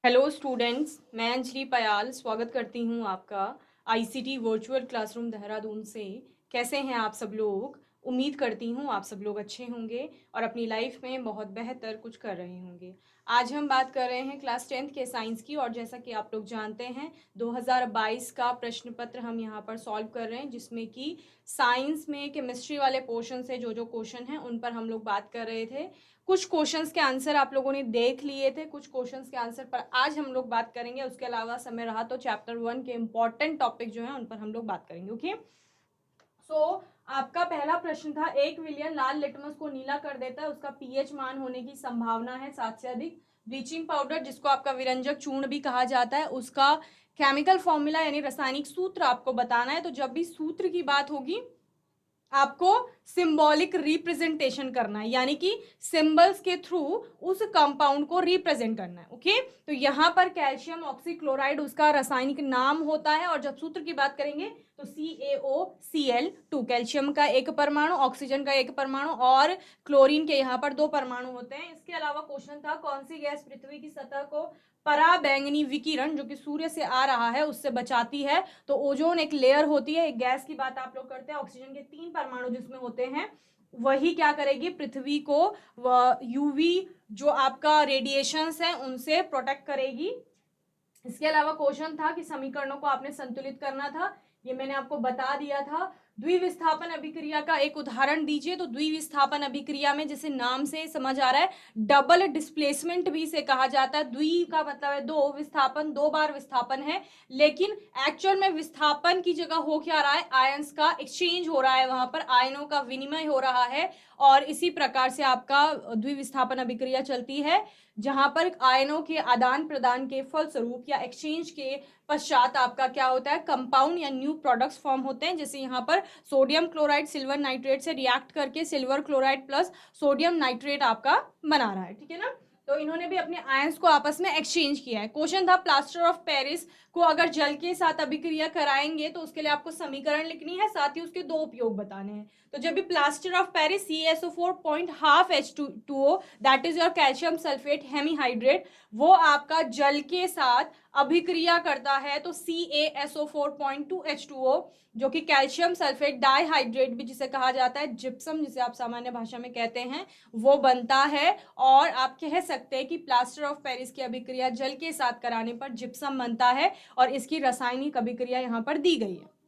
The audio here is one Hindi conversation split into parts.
हेलो स्टूडेंट्स, मैं अंजलि पयाल स्वागत करती हूँ आपका आईसीटी वर्चुअल क्लासरूम देहरादून से। कैसे हैं आप सब लोग? उम्मीद करती हूँ आप सब लोग अच्छे होंगे और अपनी लाइफ में बहुत बेहतर कुछ कर रहे होंगे। आज हम बात कर रहे हैं क्लास 10th के साइंस की, और जैसा कि आप लोग जानते हैं 2022 का प्रश्न पत्र हम यहाँ पर सॉल्व कर रहे हैं, जिसमें कि साइंस में केमिस्ट्री वाले पोर्शन से जो जो क्वेश्चन हैं उन पर हम लोग बात कर रहे थे। कुछ क्वेश्चंस के आंसर आप लोगों ने देख लिए थे, कुछ क्वेश्चंस के आंसर पर आज हम लोग बात करेंगे। उसके अलावा समय रहा तो चैप्टर 1 के इंपॉर्टेंट टॉपिक जो है उन पर हम लोग बात करेंगे। ओके, सो आपका पहला प्रश्न था, एक विलियन लाल लिटमस को नीला कर देता है, उसका पीएच मान होने की संभावना है 7 से अधिक। ब्लीचिंग पाउडर, जिसको आपका विरंजक चूर्ण भी कहा जाता है, उसका केमिकल फॉर्मूला यानी रासायनिक सूत्र आपको बताना है। तो जब भी सूत्र की बात होगी आपको सिंबॉलिक रिप्रेजेंटेशन करना है, यानी कि सिंबल्स के थ्रू उस कंपाउंड को रिप्रेजेंट करना है। ओके, तो यहां पर कैल्शियम ऑक्सीक्लोराइड उसका रासायनिक नाम होता है, और जब सूत्र की बात करेंगे तो CaOCl2, कैल्शियम का एक परमाणु, ऑक्सीजन का एक परमाणु और क्लोरीन के यहाँ पर 2 परमाणु होते हैं। इसके अलावा क्वेश्चन था, कौन सी गैस पृथ्वी की सतह को पराबैंगनी विकिरण जो कि सूर्य से आ रहा है उससे बचाती है? तो ओजोन एक लेयर होती है। एक गैस की बात आप लोग करते हैं, ऑक्सीजन के 3 परमाणु जिसमें होते हैं, वही क्या करेगी, पृथ्वी को यूवी जो आपका रेडिएशंस है उनसे प्रोटेक्ट करेगी। इसके अलावा क्वेश्चन था कि समीकरणों को आपने संतुलित करना था, ये मैंने आपको बता दिया था। द्विविस्थापन अभिक्रिया का एक उदाहरण दीजिए। तो द्विविस्थापन अभिक्रिया में, जैसे नाम से समझ आ रहा है, डबल डिस्प्लेसमेंट भी इसे कहा जाता है। द्वि का मतलब है दो, विस्थापन 2 बार विस्थापन है, लेकिन एक्चुअल में विस्थापन की जगह हो क्या रहा है, आयंस का एक्सचेंज हो रहा है, वहां पर आयनों का विनिमय हो रहा है। और इसी प्रकार से आपका द्विविस्थापन अभिक्रिया चलती है, जहां पर आयनों के आदान प्रदान के फलस्वरूप या एक्सचेंज के पश्चात आपका क्या होता है, कंपाउंड या न्यू प्रोडक्ट्स फॉर्म होते हैं। जैसे यहाँ पर सोडियम क्लोराइड सिल्वर नाइट्रेट से रिएक्ट करके silver chloride plus sodium nitrate आपका बना रहा है, ठीक है ना। तो इन्होंने भी अपने आयंस को आपस में एक्सचेंज किया है। क्वेश्चन था, प्लास्टर ऑफ पेरिस को अगर जल के साथ अभिक्रिया कराएंगे तो उसके लिए आपको समीकरण लिखनी है, साथ ही उसके 2 उपयोग बताने हैं। तो जब भी plaster of Paris CaSO4 point half H2O, that is your calcium sulphate hemihydrate, वो आपका जल के साथ अभिक्रिया करता है तो CaSO4.2H2O, जो कि कैल्शियम सल्फेट डाइहाइड्रेट भी जिसे कहा जाता है, जिप्सम जिसे आप सामान्य भाषा में कहते हैं, वो बनता है। और आप कह सकते हैं कि प्लास्टर ऑफ पेरिस की अभिक्रिया जल के साथ कराने पर जिप्सम बनता है, और इसकी रासायनिक अभिक्रिया यहाँ पर दी गई है।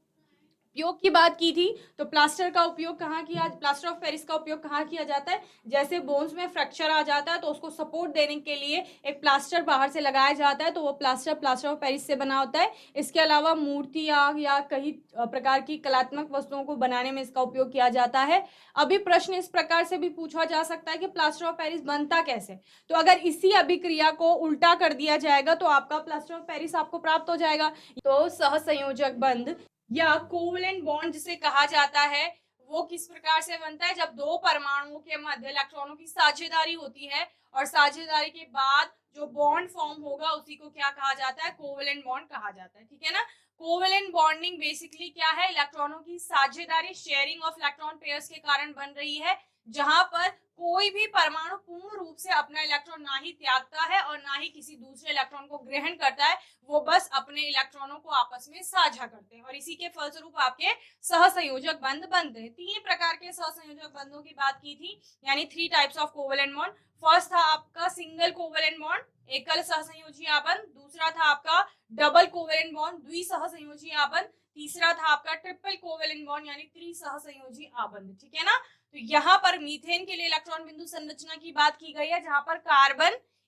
उपयोग की बात की थी, तो प्लास्टर का उपयोग कहाँ किया, प्लास्टर ऑफ पेरिस का उपयोग कहाँ किया जाता है, जैसे बोन्स में फ्रैक्चर आ जाता है तो उसको सपोर्ट देने के लिए एक प्लास्टर बाहर से लगाया जाता है, तो वो प्लास्टर ऑफ पेरिस से बना होता है। इसके अलावा मूर्तियां या कई प्रकार की कलात्मक वस्तुओं को बनाने में इसका उपयोग किया जाता है। अभी प्रश्न इस प्रकार से भी पूछा जा सकता है कि प्लास्टर ऑफ पेरिस बनता कैसे। तो अगर इसी अभिक्रिया को उल्टा कर दिया जाएगा तो आपका प्लास्टर ऑफ पेरिस आपको प्राप्त हो जाएगा। तो सहसंयोजक बंध या कोवलेंट बॉन्ड जिसे कहा जाता है, वो किस प्रकार से बनता है, जब 2 परमाणुओं के मध्य इलेक्ट्रॉनों की साझेदारी होती है, और साझेदारी के बाद जो बॉन्ड फॉर्म होगा उसी को क्या कहा जाता है, कोवलेंट बॉन्ड कहा जाता है, ठीक है ना। कोवलेंट बॉन्डिंग बेसिकली क्या है, इलेक्ट्रॉनों की साझेदारी, शेयरिंग ऑफ इलेक्ट्रॉन पेयर्स के कारण बन रही है, जहां पर कोई भी परमाणु पूर्ण रूप से अपना इलेक्ट्रॉन ना ही त्यागता है और ना ही किसी दूसरे इलेक्ट्रॉन को ग्रहण करता है, वो बस अपने इलेक्ट्रॉनों को आपस में साझा करते हैं, और इसी के फलस्वरूप आपके सहसंयोजक बंध बनते हैं। 3 प्रकार के सहसंयोजक बंधों की बात की थी, यानी 3 types of covalent bond. First था आपका सिंगल कोवेलेंट बॉन्ड, एकल सहसंयोजी आबंध। दूसरा था आपका डबल कोवेलेंट बॉन्ड, द्विसहसंयोजी आबंध। तीसरा था आपका ट्रिपल कोवेलेंट बॉन्ड यानी त्रिसहसंयोजी आबंध, ठीक है ना। तो यहाँ पर मीथेन के लिए इलेक्ट्रॉन बिंदु संरचना की बात की गई है, जहां पर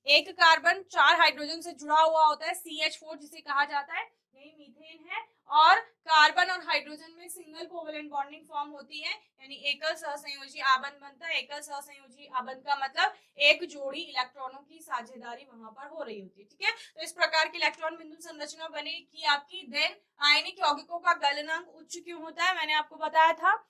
एक कार्बन 4 हाइड्रोजन से जुड़ा हुआ होता है, CH4 जिसे कहा जाता है, यही मीथेन है। और कार्बन और हाइड्रोजन में सिंगल कोवेलेंट बॉन्डिंग फॉर्म होती है, यानी एकल सहसंयोजी आबंध बनता है। एकल सहसंयोजी आबंध का मतलब एक जोड़ी इलेक्ट्रॉनों की साझेदारी वहां पर हो रही होती है, ठीक है। तो इस प्रकार की इलेक्ट्रॉन बिंदु संरचना बनेगी आपकी। देन आयनिक यौगिकों का गलनांक उच्च क्यों होता है, मैंने आपको बताया था।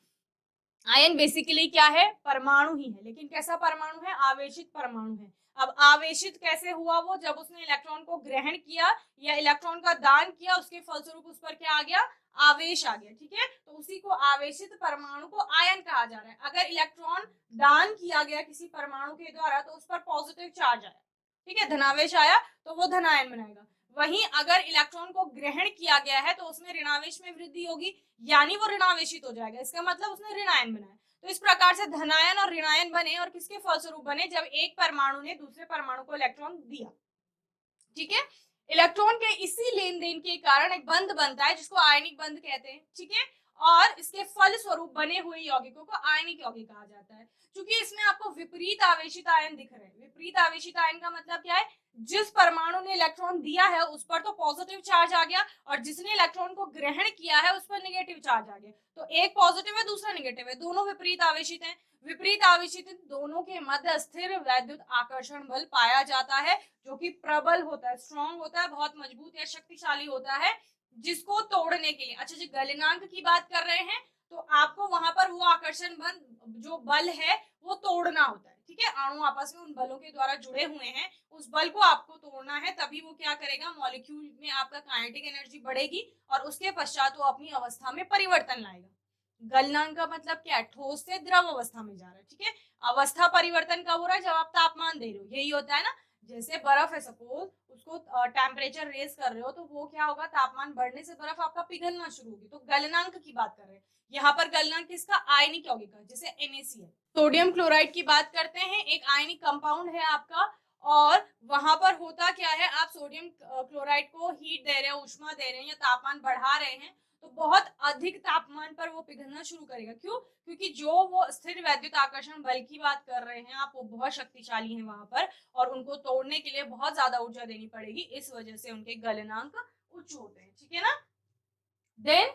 आयन बेसिकली क्या है, परमाणु ही है, लेकिन कैसा परमाणु है, आवेशित परमाणु है। अब आवेशित कैसे हुआ, वो जब उसने इलेक्ट्रॉन को ग्रहण किया या इलेक्ट्रॉन का दान किया, उसके फलस्वरूप उस पर क्या आ गया, आवेश आ गया, ठीक है। तो उसी को आवेशित परमाणु को आयन कहा जा रहा है। अगर इलेक्ट्रॉन दान किया गया किसी परमाणु के द्वारा तो उस पर पॉजिटिव चार्ज आया, ठीक है, धनावेश आया तो वो धनायन बनाएगा। वहीं अगर इलेक्ट्रॉन को ग्रहण किया गया है तो उसमें ऋणावेश में वृद्धि होगी, यानी वो ऋणावेशित हो जाएगा, इसका मतलब उसने ऋणायन बनाया। तो इस प्रकार से धनायन और ऋणायन बने, और किसके फलस्वरूप बने, जब एक परमाणु ने दूसरे परमाणु को इलेक्ट्रॉन दिया। ठीक है, इलेक्ट्रॉन के इसी लेन देन के कारण एक बंध बनता है जिसको आयनिक बंध कहते हैं। ठीक है, और इसके फल स्वरूप बने हुए यौगिकों को आयनिक यौगिक कहा जाता है। क्योंकि इसमें आपको विपरीत आवेशित आयन दिख रहे हैं। विपरीत आवेशित आयन का मतलब क्या है, जिस परमाणु ने इलेक्ट्रॉन दिया है उस पर तो पॉजिटिव चार्ज आ गया, और जिसने इलेक्ट्रॉन को ग्रहण किया है उस पर नेगेटिव चार्ज आ गया। तो एक पॉजिटिव है, दूसरा नेगेटिव है, दोनों विपरीत आवेशित हैं। विपरीत आवेशित दोनों के मध्य स्थिर वैद्युत आकर्षण बल पाया जाता है, जो कि प्रबल होता है, स्ट्रॉन्ग होता है, बहुत मजबूत या शक्तिशाली होता है, जिसको तोड़ने के लिए। अच्छा, जो गलनांक की बात कर रहे हैं तो आपको वहां पर वो आकर्षण बल, जो बल है वो तोड़ना होता है। ठीक है, अणु आपस में उन बलों के द्वारा जुड़े हुए हैं, उस बल को आपको तोड़ना है, तभी वो क्या करेगा, मॉलिक्यूल में आपका काइनेटिक एनर्जी बढ़ेगी और उसके पश्चात वो अपनी अवस्था में परिवर्तन लाएगा। गलनांक का मतलब क्या है, ठोस से द्रव अवस्था में जा रहा है। ठीक है, अवस्था परिवर्तन कब हो रहा है, जब आप तापमान दे रहे हो, यही होता है ना। जैसे बर्फ है, सपोज उसको टेम्परेचर रेज कर रहे हो तो वो क्या होगा, तापमान बढ़ने से बर्फ आपका पिघलना शुरू होगी। तो गलनांक की बात कर रहे हैं यहाँ पर। गलनांक किसका, आयनिक यौगिक का, जैसे NaCl। सोडियम क्लोराइड की बात करते हैं, एक आयनिक कंपाउंड है आपका, और वहां पर होता क्या है, आप सोडियम क्लोराइड को हीट दे रहे हो, ऊष्मा दे रहे हैं या तापमान बढ़ा रहे हैं, तो बहुत अधिक तापमान पर वो पिघलना शुरू करेगा। क्यों, क्योंकि जो वो स्थिर वैद्युत आकर्षण बल की बात कर रहे हैं आप, वो बहुत शक्तिशाली है वहां पर, और उनको तोड़ने के लिए बहुत ज्यादा ऊर्जा देनी पड़ेगी, इस वजह से उनके गलनांक उच्च होते हैं। ठीक है ना। देन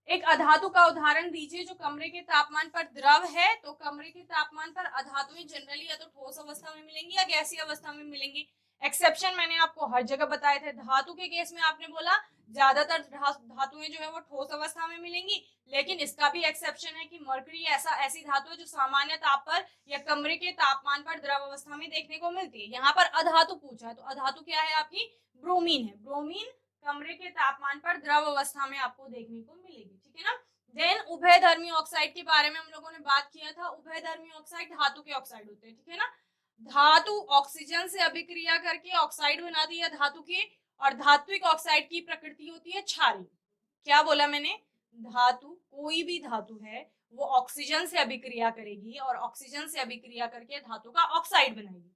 एक अधातु का उदाहरण दीजिए जो कमरे के तापमान पर द्रव है। तो कमरे के तापमान पर अधातुएं जनरली या तो ठोस अवस्था में मिलेंगी या गैसीय अवस्था में मिलेंगी। एक्सेप्शन मैंने आपको हर जगह बताए थे। धातु के केस में आपने बोला ज्यादातर धातुएं जो है वो ठोस अवस्था में मिलेंगी, लेकिन इसका भी एक्सेप्शन है कि मरकरी ऐसी धातु है जो सामान्य ताप पर या कमरे के तापमान पर द्रव अवस्था में देखने को मिलती है। यहाँ पर अधातु पूछा है, तो अधातु क्या है आपकी, ब्रोमीन है। ब्रोमीन कमरे के तापमान पर द्रव अवस्था में आपको देखने को मिलेगी। ठीक है ना। देन उभयधर्मी ऑक्साइड के बारे में हम लोगों ने बात किया था। उभयधर्मी ऑक्साइड धातु के ऑक्साइड होते हैं। ठीक है ना। धातु ऑक्सीजन से अभिक्रिया करके ऑक्साइड बनाती है धातु की, और धात्विक ऑक्साइड की प्रकृति होती है क्षारीय। क्या बोला मैंने, धातु, कोई भी धातु है वो ऑक्सीजन से अभिक्रिया करेगी, और ऑक्सीजन से अभिक्रिया करके धातु का ऑक्साइड बनाएगी।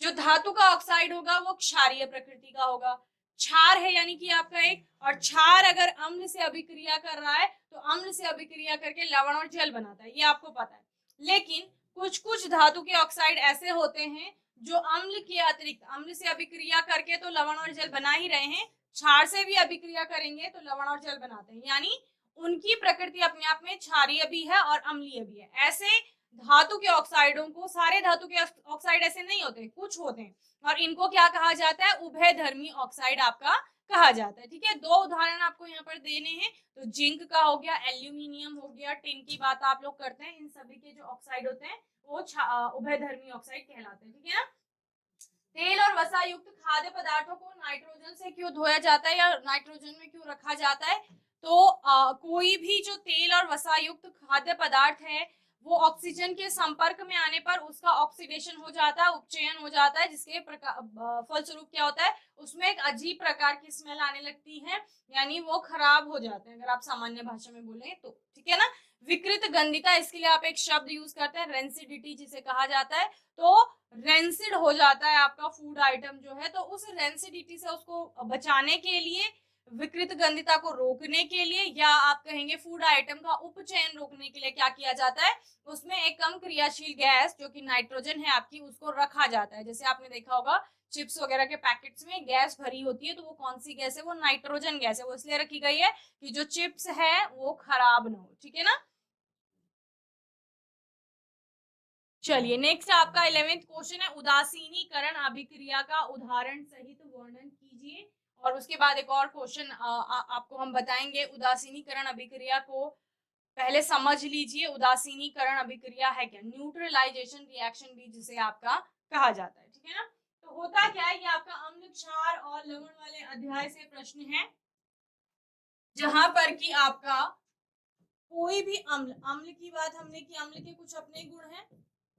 जो धातु का ऑक्साइड होगा वो क्षारीय प्रकृति का होगा। क्षार है यानी कि आपका एक, और क्षार अगर अम्ल से अभिक्रिया कर रहा है तो अम्ल से अभिक्रिया करके लवण और जल बनाता है, ये आपको पता है। लेकिन कुछ कुछ धातु के ऑक्साइड ऐसे होते हैं जो अम्ल के अतिरिक्त, अम्ल से अभिक्रिया करके तो लवण और जल बना ही रहे हैं, क्षार से भी अभिक्रिया करेंगे तो लवण और जल बनाते हैं, यानी उनकी प्रकृति अपने आप में क्षारीय भी है और अम्लीय भी है। ऐसे धातु के ऑक्साइडों को, सारे धातु के ऑक्साइड ऐसे नहीं होते, कुछ होते हैं, और इनको क्या कहा जाता है, उभयधर्मी ऑक्साइड आपका कहा जाता है। ठीक है, दो उदाहरण आपको यहाँ पर देने हैं। तो जिंक का हो गया, एल्यूमिनियम हो गया, टिन की बात आप लोग करते हैं, इन सभी के जो ऑक्साइड होते हैं वो उभयधर्मी ऑक्साइड कहलाते हैं। ठीक है ना। तेल और वसा युक्त खाद्य पदार्थों को नाइट्रोजन से क्यों धोया जाता है या नाइट्रोजन में क्यों रखा जाता है, तो कोई भी जो तेल और वसा युक्त खाद्य पदार्थ है वो ऑक्सीजन के संपर्क में आने पर उसका ऑक्सीडेशन हो जाता है, उपचयन हो जाता है, जिसके फलस्वरूप क्या होता है, उसमें एक अजीब प्रकार की स्मेल आने लगती है, यानी वो खराब हो जाते हैं, अगर आप सामान्य भाषा में बोले तो। ठीक है ना। विकृत गंधिता, इसके लिए आप एक शब्द यूज करते हैं, रेंसिडिटी जिसे कहा जाता है। तो रेंसिड हो जाता है आपका फूड आइटम जो है, तो उस रेंसिडिटी से उसको बचाने के लिए, विकृत गंधिता को रोकने के लिए, या आप कहेंगे फूड आइटम का उपचयन रोकने के लिए क्या किया जाता है, उसमें एक कम क्रियाशील गैस जो कि नाइट्रोजन है आपकी, उसको रखा जाता है। जैसे आपने देखा होगा चिप्स वगैरह के पैकेट्स में गैस भरी होती है, तो वो कौन सी गैस है, वो नाइट्रोजन गैस है। वो इसलिए रखी गई है कि जो चिप्स है वो खराब ना हो। ठीक है ना। चलिए नेक्स्ट आपका 11th क्वेश्चन है, उदासीनीकरण अभिक्रिया का उदाहरण सहित वर्णन कीजिए। और उसके बाद एक और क्वेश्चन आपको हम बताएंगे। उदासीनीकरण अभिक्रिया को पहले समझ लीजिए, उदासीनीकरण अभिक्रिया है क्या, न्यूट्रलाइजेशन रिएक्शन भी जिसे आपका कहा जाता है। ठीक है ना। तो होता क्या है, ये आपका अम्ल, क्षार और लवण वाले अध्याय से प्रश्न है, जहां पर कि आपका कोई भी अम्ल, अम्ल की बात हमने की, अम्ल के कुछ अपने गुण हैं,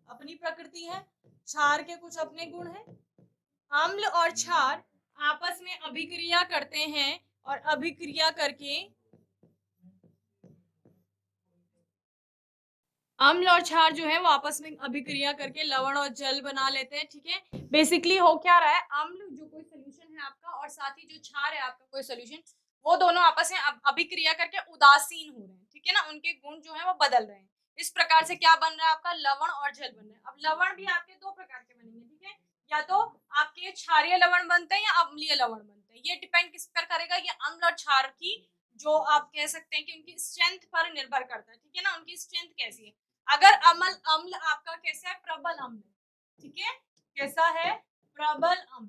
अपनी प्रकृति है, क्षार के कुछ अपने गुण हैं, अम्ल और क्षार आपस में अभिक्रिया करते हैं और अभिक्रिया करके अम्ल और क्षार जो है वो आपस में अभिक्रिया करके लवण और जल बना लेते हैं। ठीक है, बेसिकली हो क्या रहा है, अम्ल जो कोई सोल्यूशन है आपका और साथ ही जो क्षार है आपका कोई सोल्यूशन, वो दोनों आपस में अभिक्रिया करके उदासीन हो रहे हैं। ठीक है ना, उनके गुण जो है वो बदल रहे हैं। इस प्रकार से क्या बन रहा है आपका, लवण और जल बन रहा है। अब लवण भी आपके दो प्रकार के बनेंगे। ठीक है, या तो आपके क्षारीय लवण बनते हैं या अम्लीय लवण बनते हैं। ये डिपेंड किस पर करेगा, ये अम्ल और क्षार की जो आप कह सकते हैं कि उनकी स्ट्रेंथ पर निर्भर करता है। ठीक है ना, उनकी स्ट्रेंथ कैसी है। अगर अम्ल अम्ल आपका कैसा है, प्रबल अम्ल, ठीक है, कैसा है, प्रबल अम्ल,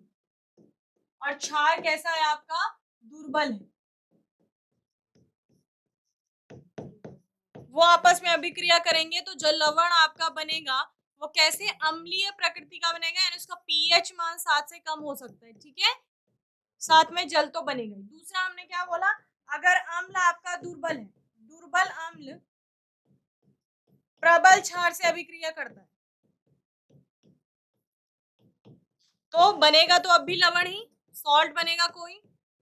और क्षार कैसा है आपका, दुर्बल है, वो आपस में अभिक्रिया करेंगे तो जो लवण आपका बनेगा वो कैसे, अम्लीय प्रकृति का बनेगा, यानी उसका पीएच मान 7 से कम हो सकता है। ठीक है, साथ में जल तो बनेगा। दूसरा हमने क्या बोला, अगर अम्ल आपका दुर्बल है, दुर्बल अम्ल प्रबल क्षार से अभिक्रिया करता है तो बनेगा तो अब भी लवण ही, सॉल्ट बनेगा कोई,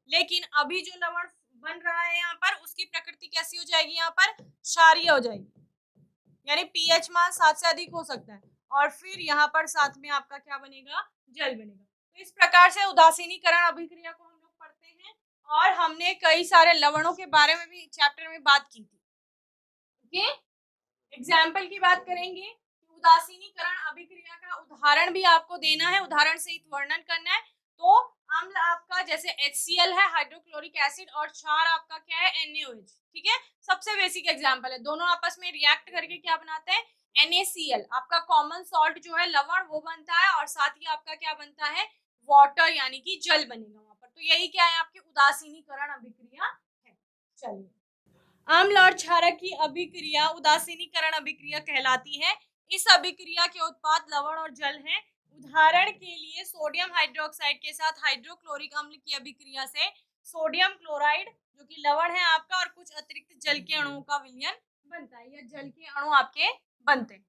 लेकिन अभी जो लवण बन रहा है यहाँ पर उसकी प्रकृति कैसी हो जाएगी, यहाँ पर क्षारीय हो जाएगी, यानी पीएच मान 7 से अधिक हो सकता है, और फिर यहाँ पर साथ में आपका क्या बनेगा, जल बनेगा। तो इस प्रकार से उदासीनीकरण अभिक्रिया को हम लोग पढ़ते हैं, और हमने कई सारे लवणों के बारे में भी चैप्टर में बात की थी। ओके, एग्जाम्पल की बात करेंगे, उदासीनीकरण अभिक्रिया का उदाहरण भी आपको देना है, उदाहरण सहित वर्णन करना है। तो अम्ल आपका जैसे HCl है, हाइड्रोक्लोरिक एसिड, और क्षार आपका क्या है, NaOH। ठीक है, सबसे बेसिक एग्जांपल है, दोनों आपस में रिएक्ट करके क्या बनाते हैं, NaCl, आपका कॉमन सॉल्ट जो है लवण वो बनता है, और साथ ही आपका क्या बनता है, वाटर यानी कि जल बनेगा वहां पर। तो यही क्या है, आपकी उदासीनीकरण अभिक्रिया है। चलिए, अम्ल और क्षारक की अभिक्रिया उदासीनीकरण अभिक्रिया कहलाती है। इस अभिक्रिया के उत्पाद लवण और जल हैं। उदाहरण के लिए सोडियम हाइड्रोक्साइड के साथ हाइड्रोक्लोरिक अम्ल की अभिक्रिया से सोडियम क्लोराइड जो कि लवण है आपका और कुछ अतिरिक्त जल के अणुओं का विलयन बनता है, या जल के अणु आपके बनते हैं।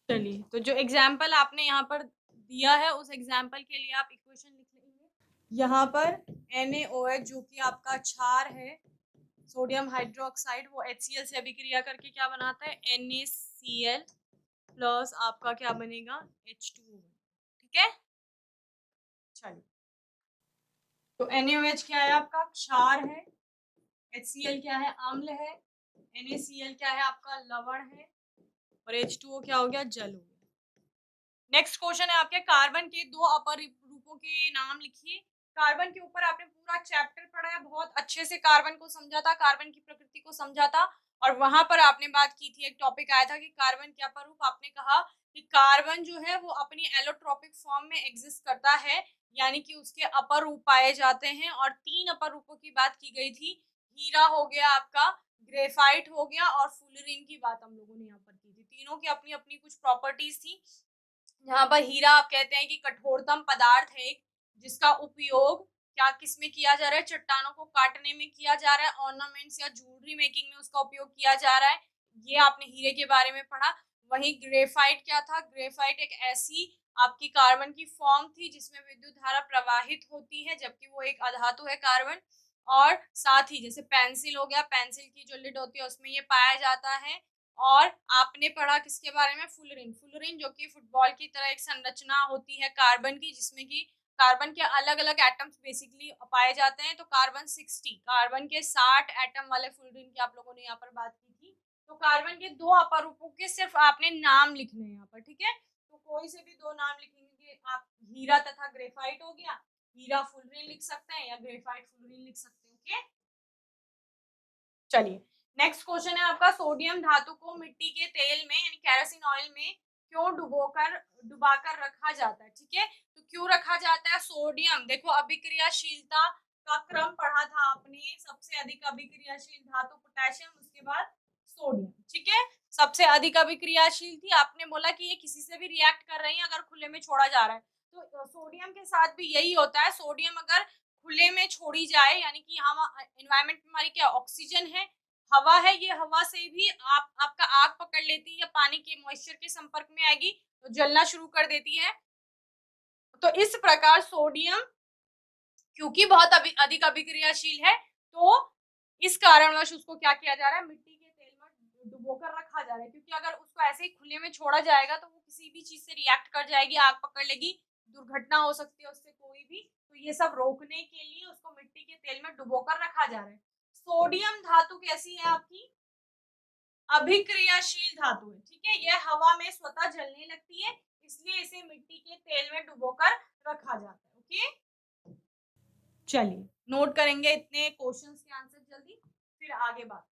चलिए, तो जो एग्जाम्पल आपने यहाँ पर दिया है उस एग्जाम्पल के लिए आप इक्वेशन लिख लेंगे। यहाँ पर NaOH जो कि आपका क्षार है, सोडियम हाइड्रोक्साइड, वो HCl से अभिक्रिया करके क्या बनाता है, NaCl प्लस आपका क्या बनेगा, H2O। ठीक है, चलिए, तो NaOH क्या है आपका, क्षार है, HCl क्या है, अम्ल है, NaCl क्या है आपका, लवण है, और H2O क्या हो गया, जल हो गया। नेक्स्ट क्वेश्चन है आपके, कार्बन के दो अपर रूपों के नाम लिखिए। कार्बन के ऊपर आपने पूरा चैप्टर पढ़ा है, बहुत अच्छे से कार्बन को समझा था, कार्बन की प्रकृति को समझा था, और वहां पर आपने बात की थी, एक टॉपिक आया था कि कार्बन के अपर रूप, आपने कहा कि कार्बन जो है वो अपनी एलोट्रोपिक फॉर्म में एग्जिस्ट करता है, यानी कि उसके अपर रूप पाए जाते हैं, और 3 अपर रूपों की बात की गई थी, हीरा हो गया आपका, ग्रेफाइट हो गया, और फुलरिन की बात हम लोगों ने यहाँ पर की थी। तीनों की अपनी अपनी कुछ प्रॉपर्टीज थी। यहाँ पर हीरा आप कहते हैं कि कठोरतम पदार्थ है एक, जिसका उपयोग क्या किस में किया जा रहा है, चट्टानों को काटने में किया जा रहा है, ऑर्नामेंट्स या ज्वेलरी मेकिंग में उसका उपयोग किया जा रहा है, ये आपने हीरे के बारे में पढ़ा। वहीं ग्रेफाइट क्या था, ग्रेफाइट एक ऐसी आपकी कार्बन की फॉर्म थी जिसमें विद्युत धारा प्रवाहित होती है, जबकि वो एक अधातु है कार्बन। और साथ ही जैसे पेंसिल हो गया, पेंसिल की जो लिड होती है उसमें ये पाया जाता है। और आपने पढ़ा किसके बारे में, फुलरिन, फुलरिन जो कि फुटबॉल की तरह एक संरचना होती है कार्बन की, जिसमें कि कार्बन के अलग अलग एटम्स बेसिकली पाए जाते हैं। तो कार्बन 60, कार्बन के 60 एटम वाले फुलरिन की आप लोगों ने यहाँ पर बात की थी। तो कार्बन के दो अपर रूपों के सिर्फ आपने नाम लिखने हैं यहाँ पर। ठीक है, तो कोई से भी दो नाम लिखेंगे आप, हीरा तथा ग्रेफाइट हो गया, हीरा फुलरिन लिख सकते हैं या ग्रेफाइट फुलरिन लिख सकते हैं। ओके, चलिए, नेक्स्ट क्वेश्चन है आपका, सोडियम धातु को मिट्टी के तेल में यानी केरोसिन ऑयल में क्यों डुबाकर रखा जाता है। ठीक है, तो क्यों रखा जाता है, सोडियम, देखो अभिक्रियाशीलता का क्रम पढ़ा था आपने, सबसे अधिक अभिक्रियाशील धातु पोटेशियम, उसके बाद सोडियम। ठीक है, सबसे अधिक अभिक्रियाशील थी, आपने बोला कि ये किसी से भी रिएक्ट कर रही है अगर खुले में छोड़ा जा रहा है, तो सोडियम के साथ भी यही होता है। सोडियम अगर खुले में छोड़ी जाए, यानी कि हम एनवायरमेंट में हमारी क्या ऑक्सीजन है, हवा है, ये हवा से भी आपका आग पकड़ लेती है या पानी के मॉइस्चर के संपर्क में आएगी तो जलना शुरू कर देती है। तो इस प्रकार सोडियम क्योंकि बहुत अधिक अभिक्रियाशील है, तो इस कारणवश उसको क्या किया जा रहा है, मिट्टी के तेल में डुबोकर रखा जा रहा है, क्योंकि अगर उसको ऐसे ही खुले में छोड़ा जाएगा तो वो किसी भी चीज से रिएक्ट कर जाएगी, आग पकड़ लेगी, दुर्घटना हो सकती है उससे कोई भी। तो ये सब रोकने के लिए उसको मिट्टी के तेल में डुबोकर रखा जा रहा है। सोडियम धातु कैसी है आपकी, अभिक्रियाशील धातु है, ठीक है। यह हवा में स्वतः जलने लगती है, इसलिए इसे मिट्टी के तेल में डुबोकर रखा जाता है। ओके, चलिए नोट करेंगे इतने क्वेश्चंस के आंसर जल्दी, फिर आगे बात।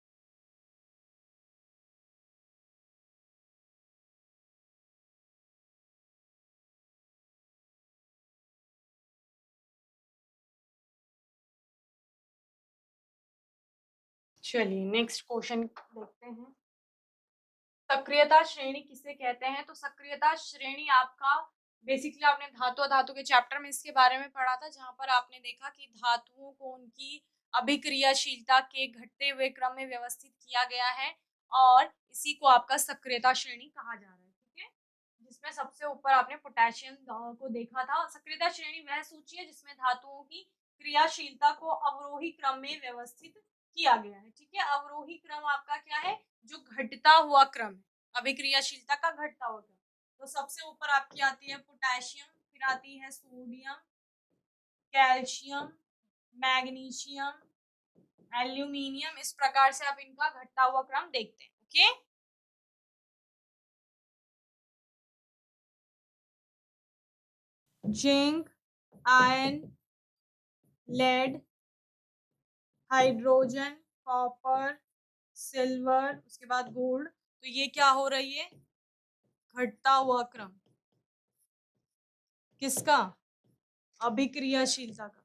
चलिए नेक्स्ट क्वेश्चन देखते हैं। सक्रियता श्रेणी किसे कहते हैं, तो सक्रियता श्रेणी आपका बेसिकली आपने धातु अधातु के चैप्टर में इसके बारे में पढ़ा था, जहां पर आपने देखा कि धातुओं को उनकी अभिक्रियाशीलता के घटते हुए क्रम में व्यवस्थित किया गया है, और इसी को आपका सक्रियता श्रेणी कहा जा रहा है, ठीक है। जिसमें सबसे ऊपर आपने पोटेशियम को देखा था। सक्रियता श्रेणी वह सूची है जिसमें धातुओं की क्रियाशीलता को अवरोही क्रम में व्यवस्थित किया गया है, ठीक है। अवरोही क्रम आपका क्या है, जो घटता हुआ क्रम है, अभिक्रियाशीलता का घटता हुआ क्रम। तो सबसे ऊपर आपकी आती है पोटेशियम, फिर आती है सोडियम, कैल्शियम, मैग्नीशियम, एल्यूमिनियम। इस प्रकार से आप इनका घटता हुआ क्रम देखते हैं। Okay, zinc, iron, lead, hydrogen, copper, silver, उसके बाद गोल्ड। तो ये क्या हो रही है, घटता हुआ क्रम किसका, अभिक्रियाशीलता का।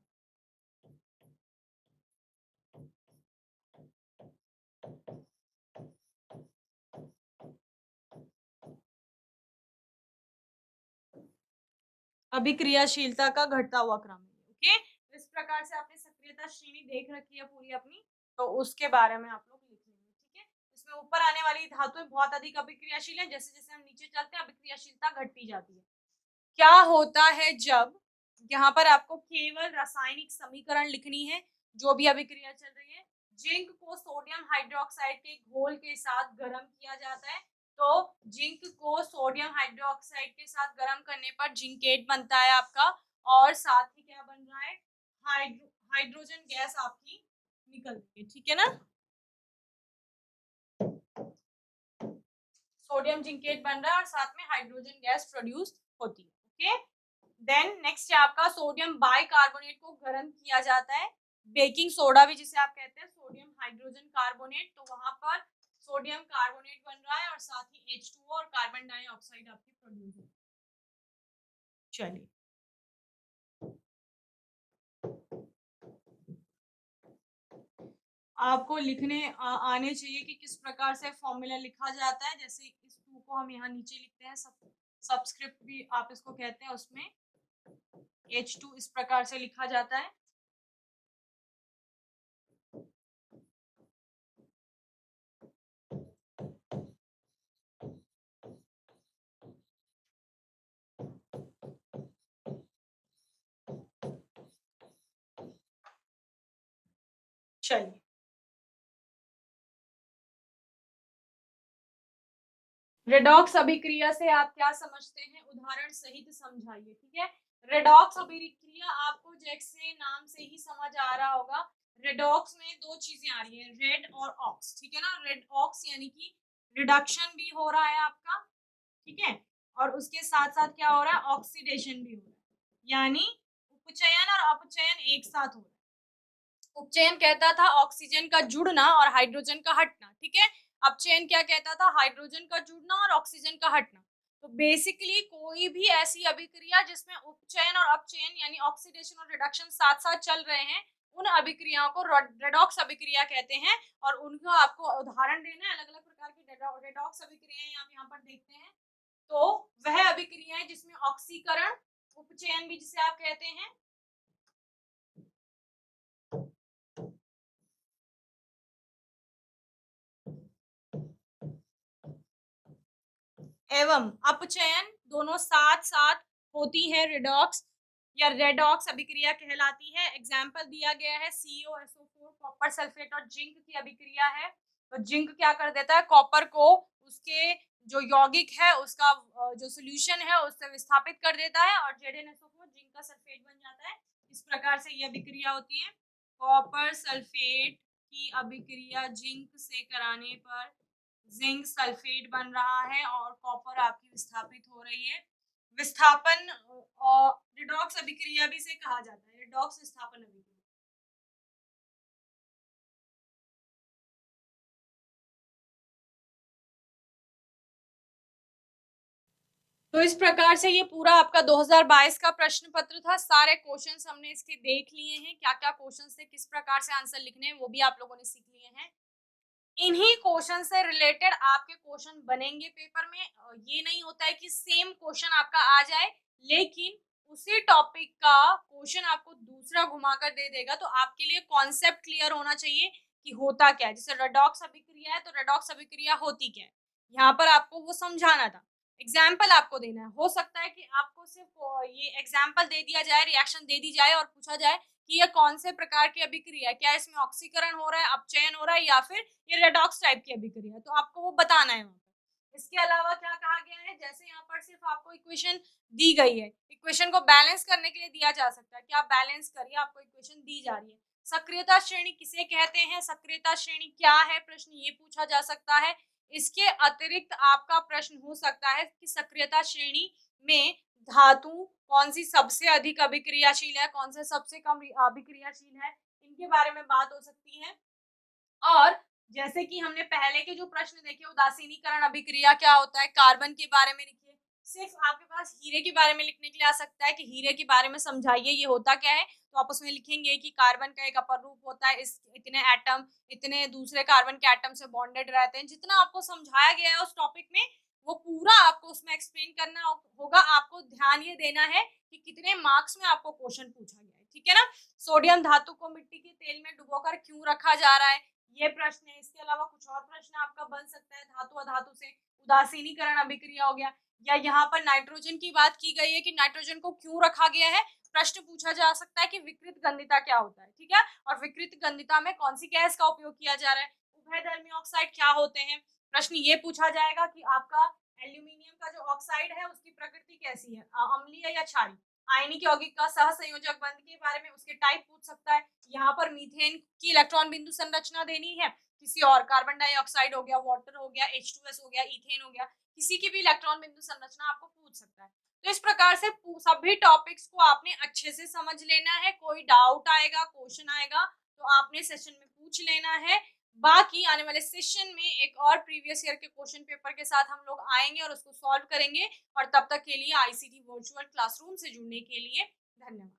अभिक्रियाशीलता का घटता हुआ क्रम है। ओके, तो इस प्रकार से आपने सक्रियता श्रेणी देख रखी है पूरी अपनी, तो उसके बारे में आप लोग लिख लेंगे, ठीक है। इसमें ऊपर आने वाली धातुएं बहुत अधिक अभिक्रियाशील है, जैसे जैसे हम नीचे चलते हैं अभिक्रियाशीलता घटती जाती है। क्या होता है जब, यहाँ पर आपको केवल रासायनिक समीकरण लिखनी है, जो भी अभिक्रिया चल रही है। जिंक को सोडियम हाइड्रोक्साइड के घोल के साथ गर्म किया जाता है, तो जिंक को सोडियम हाइड्रोक्साइड के साथ गर्म करने पर जिंकेट बनता है आपका, और साथ ही क्या बन रहा है, हाइड्रोजन गैस आपकी निकल रही है, ठीक है ना। सोडियम जिंकेट बन रहा है और साथ में हाइड्रोजन गैस प्रोड्यूस होती है। ओके, देन नेक्स्ट है आपका सोडियम बाइकार्बोनेट को गर्म किया जाता है, बेकिंग सोडा भी जिसे आप कहते हैं, सोडियम हाइड्रोजन कार्बोनेट। तो वहां पर सोडियम कार्बोनेट बन रहा है और साथ ही H2O और कार्बन डाइऑक्साइड आपकी प्रोड्यूस होती है। चलिए आपको लिखने आने चाहिए कि किस प्रकार से फॉर्मूला लिखा जाता है। जैसे इस टू को हम यहाँ नीचे लिखते हैं, सबस्क्रिप्ट भी आप इसको कहते हैं, उसमें H2 इस प्रकार से लिखा जाता है। चलिए रेडॉक्स अभिक्रिया से आप क्या समझते हैं, उदाहरण सहित समझाइए, ठीक है। रेडॉक्स अभिक्रिया आपको जैसे नाम से ही समझ आ रहा होगा, रेडॉक्स में दो चीजें आ रही है, रेड और ऑक्स, ठीक है ना। रेड ऑक्स यानी कि रिडक्शन भी हो रहा है आपका, ठीक है, और उसके साथ साथ क्या हो रहा है, ऑक्सीडेशन भी हो रहा है, यानी उपचयन और अपचयन एक साथ हो रहा है। उपचयन कहता था ऑक्सीजन का जुड़ना और हाइड्रोजन का हटना, ठीक है। अपचयन क्या कहता था, हाइड्रोजन का जुड़ना और ऑक्सीजन का हटना। तो बेसिकली कोई भी ऐसी अभिक्रिया जिसमें उपचयन और अपचयन यानी ऑक्सीडेशन और रिडक्शन साथ साथ चल रहे हैं, उन अभिक्रियाओं को रेडॉक्स अभिक्रिया कहते हैं। और उनका आपको उदाहरण देना है, अलग अलग प्रकार की रेडॉक्स अभिक्रियाएं आप यहाँ पर देखते हैं। तो वह अभिक्रियाएं जिसमें ऑक्सीकरण, उपचयन भी जिसे आप कहते हैं, एवं अपचयन दोनों साथ साथ होती है रेडॉक्स या रेडॉक्स अभिक्रिया कहलाती है। एग्जाम्पल दिया गया है COSO4 कॉपर सल्फेट और जिंक की अभिक्रिया है। तो जिंक क्या कर देता है, कॉपर को उसके जो यौगिक है उसका जो सोल्यूशन है उससे विस्थापित कर देता है और ZnSO4 जिंक का सल्फेट बन जाता है। इस प्रकार से ये अभिक्रिया होती है। कॉपर सल्फेट की अभिक्रिया जिंक से कराने पर जिंक सल्फेट बन रहा है और कॉपर आपकी विस्थापित हो रही है। विस्थापन और रिडॉक्स अभिक्रिया भी से कहा जाता है, रिडॉक्स विस्थापन अभिक्रिया। तो इस प्रकार से ये पूरा आपका 2022 का प्रश्न पत्र था। सारे क्वेश्चंस हमने इसके देख लिए हैं, क्या क्या क्वेश्चंस थे, किस प्रकार से आंसर लिखने हैं, वो भी आप लोगों ने सीख लिए हैं। इन्हीं क्वेश्चन से रिलेटेड आपके क्वेश्चन बनेंगे पेपर में। ये नहीं होता है कि सेम क्वेश्चन आपका आ जाए, लेकिन उसी टॉपिक का क्वेश्चन आपको दूसरा घुमाकर दे देगा, तो आपके लिए कॉन्सेप्ट क्लियर होना चाहिए कि होता क्या है। जैसे रेडॉक्स अभिक्रिया है तो रेडॉक्स अभिक्रिया होती क्या है, यहाँ पर आपको वो समझाना था। एग्जाम्पल आपको देना है। हो सकता है कि आपको सिर्फ ये एग्जाम्पल दे दिया जाए, रिएक्शन दे दी जाए और पूछा जाए कि ये कौन से प्रकार की अभिक्रिया है, क्या इसमें ऑक्सीकरण हो रहा है, अपचयन हो रहा है, या फिर ये रेडॉक्स टाइप की अभिक्रिया है, तो आपको वो बताना है वहां पर। इसके अलावा क्या कहा गया है, जैसे यहाँ पर सिर्फ आपको इक्वेशन दी गई है, इक्वेशन को बैलेंस करने के लिए दिया जा सकता है कि आप बैलेंस करिए, आपको इक्वेशन दी जा रही है। सक्रियता श्रेणी किसे कहते हैं, सक्रियता श्रेणी क्या है, प्रश्न ये पूछा जा सकता है। इसके अतिरिक्त आपका प्रश्न हो सकता है कि सक्रियता श्रेणी में धातु कौन सी सबसे अधिक अभिक्रियाशील है, कौन सा सबसे कम अभिक्रियाशील है, इनके बारे में बात हो सकती है। और जैसे कि हमने पहले के जो प्रश्न देखे, उदासीनीकरण अभिक्रिया क्या होता है, कार्बन के बारे में लिखिए। सिर्फ आपके पास हीरे के बारे में लिखने के लिए आ सकता है कि हीरे के बारे में समझाइए ये होता क्या है, तो आप उसमें लिखेंगे कि कार्बन का एक अपर रूप होता है, इस इतने एटम इतने दूसरे कार्बन के एटम से बॉन्डेड रहते हैं। जितना आपको समझाया गया है उस टॉपिक में, वो पूरा आपको उसमें एक्सप्लेन करना होगा। आपको ध्यान ये देना है कि कितने मार्क्स में आपको क्वेश्चन पूछा गया है, ठीक है ना। सोडियम धातु को मिट्टी के तेल में डुबोकर क्यों रखा जा रहा है, ये प्रश्न है। इसके अलावा कुछ और प्रश्न आपका बन सकता है, धातु अधातु से उदासीनीकरण अभिक्रिया हो गया, या यहाँ पर नाइट्रोजन की बात की गई है कि नाइट्रोजन को क्यों रखा गया है। प्रश्न पूछा जा सकता है कि विकृत गंधिता क्या होता है, ठीक है, और विकृत गंधिता में कौन सी गैस का उपयोग किया जा रहा है। उभयधर्मी ऑक्साइड क्या होते हैं, प्रश्न ये पूछा जाएगा कि आपका एल्यूमिनियम का जो ऑक्साइड है उसकी प्रकृति कैसी है, अम्लीय या क्षारीय। आयनिक यौगिक का सहसंयोजक बंध के बारे में उसके टाइप पूछ सकता है। यहाँ पर मीथेन की इलेक्ट्रॉन बिंदु संरचना देनी है, किसी और कार्बन डाइऑक्साइड हो गया, वाटर हो गया, H2S हो गया, इथेन हो गया, किसी की भी इलेक्ट्रॉन बिंदु संरचना आपको पूछ सकता है। तो इस प्रकार से सभी टॉपिक्स को आपने अच्छे से समझ लेना है। कोई डाउट आएगा, क्वेश्चन आएगा, तो आपने सेशन में पूछ लेना है। बाकी आने वाले सेशन में एक और प्रीवियस ईयर के क्वेश्चन पेपर के साथ हम लोग आएंगे और उसको सॉल्व करेंगे। और तब तक के लिए आईसीटी वर्चुअल क्लासरूम से जुड़ने के लिए धन्यवाद।